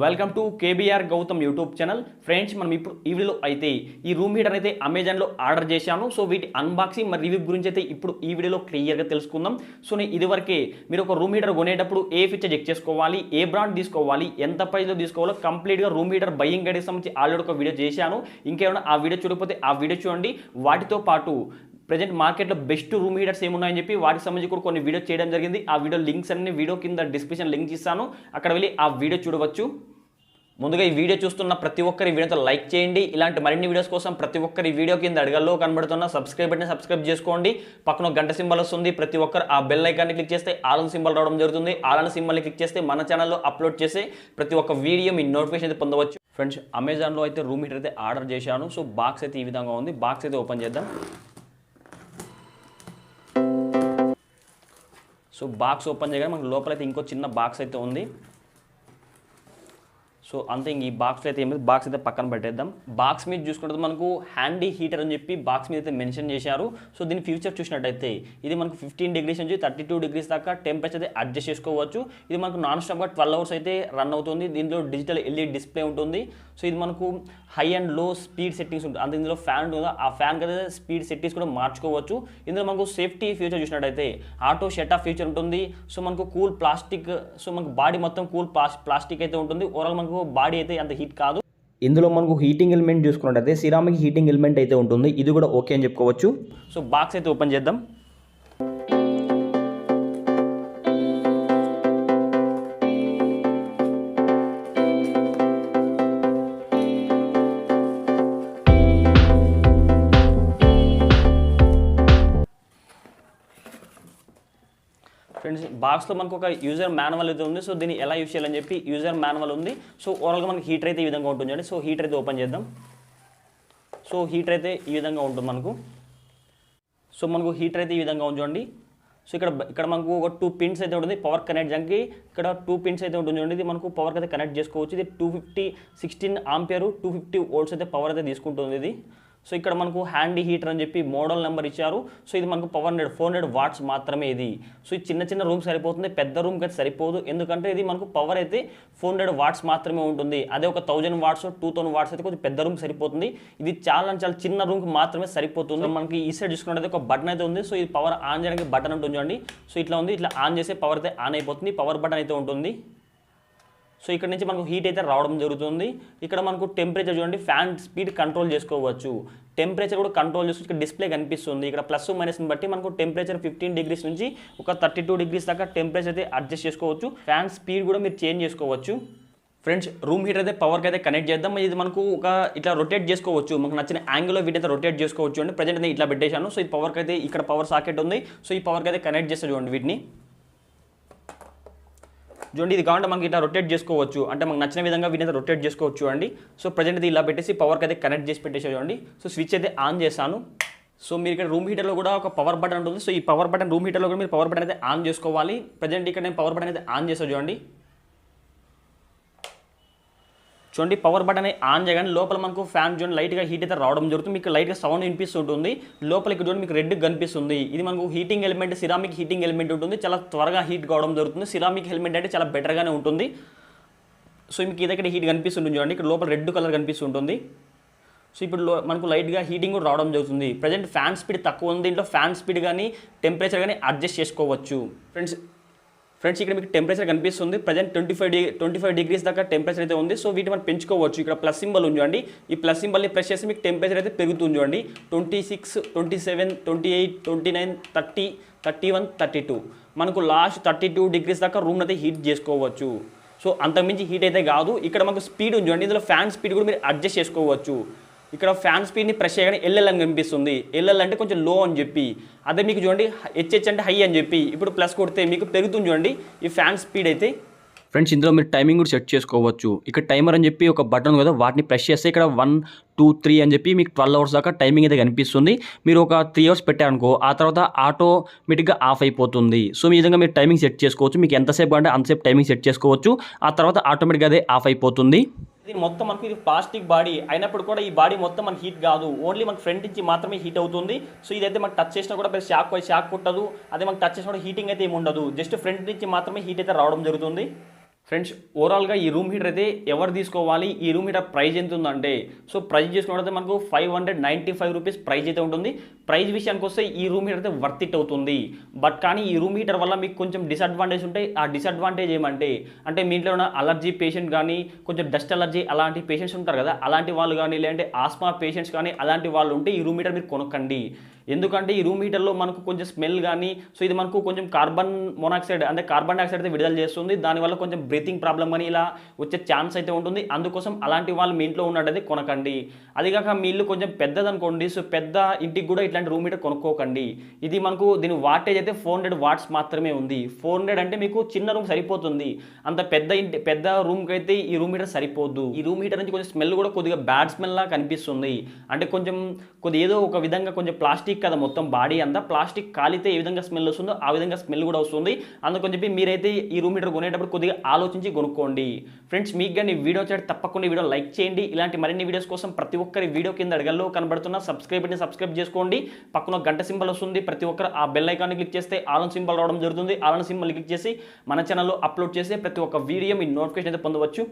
Welcome to KBR Gautam YouTube channel. Friends, మనం ఇప్పుడు ఈ వీడియోలో అయితే ఈ రూమ్ హీటర్ అయితే అమెజాన్లో ఆర్డర్ చేశాను. సో వీటి అన్బాక్సింగ్ మరి రివ్యూ గురించి అయితే ఇప్పుడు ఈ వీడియోలో క్లియర్గా తెలుసుకుందాం. సో నేను ఇదివరకే మీరు ఒక రూమ్ హీటర్ కొనేటప్పుడు ఏ ఫీచర్ చెక్ చేసుకోవాలి, ఏ బ్రాండ్ తీసుకోవాలి, ఎంత ప్రైస్లో తీసుకోవాలో కంప్లీట్గా రూమ్ హీటర్ బయ్యింగ్ గైడ్కి సంబంధించి ఆల్రెడీ ఒక వీడియో చేశాను. ఇంకేమైనా ఆ వీడియో చూడకపోతే ఆ వీడియో చూడండి. వాటితో పాటు ప్రజెంట్ మార్కెట్లో బెస్ట్ రూమ్ హీటర్స్ ఏమున్నాయని చెప్పి వాటికి సంబంధించి కూడా కొన్ని వీడియో చేయడం జరిగింది. ఆ వీడియో లింక్స్ అన్ని వీడియో కింద డిస్క్రిప్షన్ లింక్స్ ఇస్తాను, అక్కడ వెళ్ళి ఆ వీడియో చూడవచ్చు. ముందుగా ఈ వీడియో చూస్తున్న ప్రతి ఒక్కరి వీడియోతో లైక్ చేయండి. ఇలాంటి మరిన్ని వీడియోస్ కోసం ప్రతి ఒక్కరి వీడియో కింద అడగల్లో కనబడుతున్న సబ్స్క్రైబ్ బటన్ సబ్స్క్రైబ్ చేసుకోండి. పక్కన గంట సింబల్ వస్తుంది, ప్రతి ఒక్కరు ఆ బెల్ ఐకాన్ని క్లిక్ చేస్తే ఆల్ సింబల్ రావడం జరుగుతుంది. ఆల్ సింబల్ని క్లిక్ చేస్తే మన ఛానల్లో అప్లోడ్ చేసే ప్రతి ఒక్క వీడియో మీ నోటిఫికేషన్ అయితే పొందవచ్చు. ఫ్రెండ్స్, అమెజాన్లో అయితే రూమ్ హీటర్ అయితే ఆర్డర్ చేశాను. సో బాక్స్ అయితే ఈ విధంగా ఉంది. బాక్స్ అయితే ఓపెన్ చేద్దాం. సో బాక్స్ ఓపెన్ చేయగానే మనకు లోపలైతే ఇంకో చిన్న బాక్స్ అయితే ఉంది. సో అంతే, ఇంక ఈ బాక్స్లో అయితే ఏమైంది, బాక్స్ అయితే పక్కన పెట్టేద్దాం. బాక్స్ మీద చూసుకుంటే మనకు హ్యాండీ హీటర్ అని చెప్పి బాక్స్ మీద అయితే మెన్షన్ చేశారు. సో దీని ఫ్యూచర్ చూసినట్టయితే ఇది మనకు 15 డిగ్రీస్ నుంచి 32 డిగ్రీస్ దాకా టెంపరేచర్ అయితే అడ్జస్ట్ చేసుకోవచ్చు. ఇది మనకు నాన్ స్టాప్గా 12 అవర్స్ అయితే రన్ అవుతుంది. దీంట్లో డిజిటల్ ఎల్ఈడి డిస్ప్లే ఉంటుంది. సో ఇది మనకు హై అండ్ లో స్పీడ్ సెట్టింగ్స్ ఉంటుంది. అంటే ఇందులో ఫ్యాన్ ఉంటుంది, ఆ ఫ్యాన్ కదా స్పీడ్ సెట్టింగ్స్ కూడా మార్చుకోవచ్చు. ఇందులో మనకు సేఫ్టీ ఫ్యూచర్ చూసినట్టయితే ఆటో షట్ ఆఫ్ ఫ్యూచర్ ఉంటుంది. సో మనకు కూల్ ప్లాస్టిక్, సో మనకు బాడీ మొత్తం కూల్ ప్లాస్టిక్ అయితే ఉంటుంది. ఓవరాల్ మనకు బాడీ అయితే అంత హీట్ కాదు. ఇందులో మనకు హీటింగ్ ఎలిమెంట్ చూసుకున్నట్టయితే సిరామిక్ హీటింగ్ ఎలిమెంట్ అయితే ఉంటుంది. ఇది కూడా ఓకే అని చెప్పుకోవచ్చు. సో బాక్స్ అయితే ఓపెన్ చేద్దాం. ఫ్రెండ్స్, బాక్స్లో మనకు ఒక యూజర్ మాన్యువల్ అయితే ఉంది. సో దీన్ని ఎలా యూజ్ చేయాలని చెప్పి యూజర్ మాన్యువల్ ఉంది. సో ఓవరాల్గా మనకి హీటర్ అయితే ఈ విధంగా ఉంటుంది. సో హీటర్ అయితే ఓపెన్ చేద్దాం. సో హీటర్ అయితే ఈ విధంగా ఉంటుంది మనకు. సో మనకు హీటర్ అయితే ఈ విధంగా ఉంచండి. సో ఇక్కడ మనకు ఒక 2 పిన్స్ అయితే ఉంటుంది పవర్ కనెక్ట్ జంకి. ఇక్కడ 2 పిన్స్ అయితే ఉంటుంది చూడండి. ఇది మనకు పవర్కి అయితే కనెక్ట్ చేసుకోవచ్చు. ఇది 250 ఆంపియర్ 250 వోల్ట్స్ అయితే పవర్ అయితే తీసుకుంటుంది ఇది. సో ఇక్కడ మనకు హ్యాండీ హీటర్ అని చెప్పి మోడల్ నెంబర్ ఇచ్చారు. సో ఇది మనకు 400 వాట్స్ మాత్రమే ఇది. సో ఇది చిన్న రూమ్ సరిపోతుంది, పెద్ద రూమ్కి అయితే సరిపోదు. ఎందుకంటే ఇది మనకు పవర్ అయితే 400 వాట్స్ మాత్రమే ఉంటుంది. అదే ఒక 1000 వాట్స్ 2000 వాట్స్ అయితే కొంచెం పెద్ద రూమ్ సరిపోతుంది. ఇది చాలా చిన్న రూమ్కి మాత్రమే సరిపోతుంది. మనకి ఈ సైడ్ చూసుకున్నట్లయితే ఒక బటన్ అయితే ఉంది. సో ఇది పవర్ ఆన్ చేయడానికి బటన్ ఉంటుంది చూడండి. సో ఇట్లా ఉంది, ఇట్లా ఆన్ చేసే పవర్ అయితే ఆన్ అయిపోతుంది. పవర్ బటన్ అయితే ఉంటుంది. సో ఇక్కడ నుంచి మనకు హీట్ అయితే రావడం జరుగుతుంది. ఇక్కడ మనకు టెంపరేచర్ చూడండి, ఫ్యాన్ స్పీడ్ కంట్రోల్ చేసుకోవచ్చు. టెంపరేచర్ కూడా కంట్రోల్ చేసుకోవచ్చు. ఇక్కడ డిస్ప్లే కనిపిస్తుంది. ఇక్కడ ప్లస్ మైనస్ని బట్టి మనకు టెంపరేచర్ 15 డిగ్రీస్ నుంచి ఒక 32 డిగ్రీస్ దాకా టెంపరేచర్ అయితే అడ్జస్ట్ చేసుకోవచ్చు. ఫ్యాన్ స్పీడ్ కూడా మీరు చేంజ్ చేసుకోవచ్చు. ఫ్రెండ్స్, రూమ్ హీటర్ అయితే పవర్కి అయితే కనెక్ట్ చేద్దాం. ఇది మనకు ఒక ఇట్లా రొటేట్ చేసుకోవచ్చు. మనకు నచ్చిన యాంగిల్లో వీటైతే రొటేట్ చేసుకోవచ్చు అండి. ప్రజెంట్ అయితే ఇట్లా పెట్టేశాను. సో ఈ పవర్కి అయితే ఇక్కడ పవర్ సాకెట్ ఉంది. సో ఈ పవర్కి అయితే కనెక్ట్ చేస్తే చూడండి వీటిని. చూడండి, ఇది కావాలంటే మనకి ఇట్లా రొటేట్ చేసుకోవచ్చు. అంటే మనకు నచ్చిన విధంగా వీటిని రొటేట్ చేసుకోవచ్చు అండి. సో ప్రజెంట్ ఇది ఇలా పెట్టేసి పవర్కి అయితే కనెక్ట్ చేసి పెట్టేసి చూడండి. సో స్విచ్ అయితే ఆన్ చేశాను. సో మీరు ఇక్కడ రూమ్ హీటర్లో కూడా ఒక పవర్ బటన్ ఉంటుంది. సో ఈ పవర్ బటన్ రూమ్ హీటర్లో కూడా మీరు పవర్ బటన్ అయితే ఆన్ చేసుకోవాలి. ప్రజెంట్ ఇక్కడ నేను పవర్ బటన్ అయితే ఆన్ చేస్తాను చూడండి. చూడండి, పవర్ బటన్ ఆన్ చేయగానే లోపల మనకు ఫ్యాన్ చూడండి లైట్గా హీట్ అయితే రావడం జరుగుతుంది. మీకు లైట్గా సౌండ్ వినిపిస్తుంటుంది. లోపలికి చూడండి మీకు రెడ్ కనిపిస్తుంది. ఇది మనకు heating element, ceramic heating element ఉంటుంది. చాలా త్వరగా హీట్ కావడం జరుగుతుంది. సిరామిక్ ఎలిమెంట్ అంటే చాలా బెటర్గానే ఉంటుంది. సో మీకు ఇదక్కడ హీట్ కనిపిస్తుంటుంది చూడండి. ఇక్కడ లోపల రెడ్ కలర్ కనిపిస్తుంటుంది. సో ఇప్పుడు మనకు లైట్గా హీటింగ్ కూడా రావడం జరుగుతుంది. ప్రజెంట్ ఫ్యాన్ స్పీడ్ తక్కువ ఉంది. దీంట్లో ఫ్యాన్ స్పీడ్ కానీ టెంపరేచర్ కానీ అడ్జస్ట్ చేసుకోవచ్చు. ఫ్రెండ్స్ ఇక్కడ మీకు టెంపరేచర్ కనిపిస్తుంది. ప్రజెంట్ 25 డిగ్రీస్ దాకా టెంపరేచర్ అయితే ఉంది. సో వీటిని మనం పెంచుకోవచ్చు. ఇక్కడ ప్లస్ సింబల్ ఉంది చూడండి. ఈ ప్లస్ సింబల్ని ప్రెస్ చేసి మీకు టెంపరేచర్ అయితే పెరుగుతుంది చూడండి. 26, 27, 28, 29, 30, 31, 32. మనకు లాస్ట్ 32 డిగ్రీస్ దాకా రూమ్ అయితే హీట్ చేసుకోవచ్చు. సో అంతకుమించి హీట్ అయితే కాదు. ఇక్కడ మనకు స్పీడ్ ఉంది చూడండి. ఇందులో ఫ్యాన్ స్పీడ్ కూడా మీరు అడ్జస్ట్ చేసుకోవచ్చు. ఇక్కడ ఫ్యాన్ స్పీడ్ని ప్రెస్ చేయగానే ఎల్ఎల్ అని కనిపిస్తుంది. ఎల్ఎల్ అంటే కొంచెం లో అని చెప్పి. అదే మీకు చూడండి హెచ్హెచ్ అంటే హై అని చెప్పి. ఇప్పుడు ప్లస్ కొడితే మీకు పెరుగుతుంది చూడండి ఈ ఫ్యాన్ స్పీడ్ అయితే. ఫ్రెండ్స్, ఇందులో మీరు టైమింగ్ కూడా సెట్ చేసుకోవచ్చు. ఇక్కడ టైమర్ అని చెప్పి ఒక బటన్ కదా, వాటిని ప్రెస్ చేస్తే ఇక్కడ 1, 2, 3 అని చెప్పి మీకు 12 అవర్స్ దాకా టైమింగ్ అయితే కనిపిస్తుంది. మీరు ఒక 3 అవర్స్ పెట్టారనుకో, ఆ తర్వాత ఆటోమేటిక్గా ఆఫ్ అయిపోతుంది. సో ఈ విధంగా మీరు టైమింగ్ సెట్ చేసుకోవచ్చు. మీకు ఎంతసేపు అంటే అంతసేపు టైమింగ్ సెట్ చేసుకోవచ్చు. ఆ తర్వాత ఆటోమేటిక్గా అదే ఆఫ్ అయిపోతుంది. ఇది మొత్తం మనకు ఇది ప్లాస్టిక్ బాడీ అయినప్పుడు కూడా ఈ బాడీ మొత్తం మనకి హీట్ కాదు. ఓన్లీ మనకు ఫ్రంట్ నుంచి మాత్రమే హీట్ అవుతుంది. సో ఇదైతే మనకు టచ్ చేసినా కూడా షాక్ కొట్టదు. అదే మనకు టచ్ చేసినా కూడా హీటింగ్ అయితే ఏమి ఉండదు. జస్ట్ ఫ్రంట్ నుంచి మాత్రమే హీట్ అయితే రావడం జరుగుతుంది. ఫ్రెండ్స్ ఓవరాల్గా ఈ రూమ్ హీటర్ అయితే ఎవరు తీసుకోవాలి, ఈ రూమ్ హీటర్ ప్రైస్ ఎంత ఉందంటే, సో ప్రైస్ చూసుకున్నట్లయితే మనకు 595 రూపీస్ ప్రైస్ అయితే ఉంటుంది. ప్రైస్ విషయానికి వస్తే ఈ రూమ్ హీటర్ అయితే వర్త్ ఇట్ అవుతుంది. బట్ కానీ ఈ రూమ్ హీటర్ వల్ల మీకు కొంచెం డిసడ్వాంటేజ్ ఉంటాయి. ఆ డిసడ్వాంటేజ్ ఏమంటే, అంటే మీ ఇంట్లో ఉన్న అలర్జీ పేషెంట్ కానీ, కొంచెం డస్ట్ అలర్జీ అలాంటి పేషెంట్స్ ఉంటారు కదా, అలాంటి వాళ్ళు కానీ, లేదంటే ఆస్మా పేషెంట్స్ కానీ అలాంటి వాళ్ళు ఉంటే ఈ రూమ్ హీటర్ మీరు కొనకండి. ఎందుకంటే ఈ రూమ్ హీటర్లో మనకు కొంచెం స్మెల్ కానీ, సో ఇది మనకు కొంచెం కార్బన్ మోనాక్సైడ్ అంటే కార్బన్ డైఆక్సైడ్ అయితే విడుదల చేస్తుంది. దానివల్ల కొంచెం బ్రీతింగ్ ప్రాబ్లం కానీ ఇలా వచ్చే ఛాన్స్ అయితే ఉంటుంది. అందుకోసం అలాంటి వాళ్ళు మీ ఇంట్లో ఉన్నట్టయితే కొనకండి. అదిగాక మీ ఇల్లు కొంచెం పెద్దదనుకోండి, సో పెద్ద ఇంటికి కూడా ఇట్లాంటి రూమ్ హీటర్ కొనుక్కోకండి. ఇది మనకు దీని వాటేజ్ అయితే 400 వాట్స్ మాత్రమే ఉంది. 400 అంటే మీకు చిన్న రూమ్ సరిపోతుంది. అంత పెద్ద రూమ్కి అయితే ఈ రూమ్ హీటర్ సరిపోద్దు. ఈ రూమ్ హీటర్ నుంచి కొంచెం స్మెల్ కూడా కొద్దిగా బ్యాడ్ స్మెల్ లా కనిపిస్తుంది. అంటే కొద్ది ఏదో ఒక విధంగా కొంచెం ప్లాస్టిక్ కదా, మొత్తం బాడీ అంతా ప్లాస్టిక్ కాలితే ఏ విధంగా స్మెల్ వస్తుందో ఆ విధంగా స్మెల్ కూడా వస్తుంది. అందుకని చెప్పి మీరైతే ఈ రూమ్ హీటర్ కొనేటప్పుడు కొద్దిగా ఆలోచించి కొనుక్కోండి. ఫ్రెండ్స్ మీకు కానీ వీడియో వచ్చేది తప్పకుండా వీడియో లైక్ చేయండి. ఇలాంటి మరిన్ని వీడియోస్ కోసం ప్రతి ఒక్కరి వీడియో కింద అడగల్లో కనబడుతున్న సబ్స్క్రైబ్ చేసుకోండి. పక్కన గంట సింబల్ వస్తుంది, ప్రతి ఒక్కరు ఆ బెల్ ఐకాన్ క్లిక్ చేస్తే ఆల్ సింబల్ రావడం జరుగుతుంది. ఆల్ సింబల్ క్లిక్ చేసి మన ఛానల్లో అప్లోడ్ చేసే ప్రతి ఒక్క వీడియో మీ నోటిఫికేషన్ అయితే పొందవచ్చు.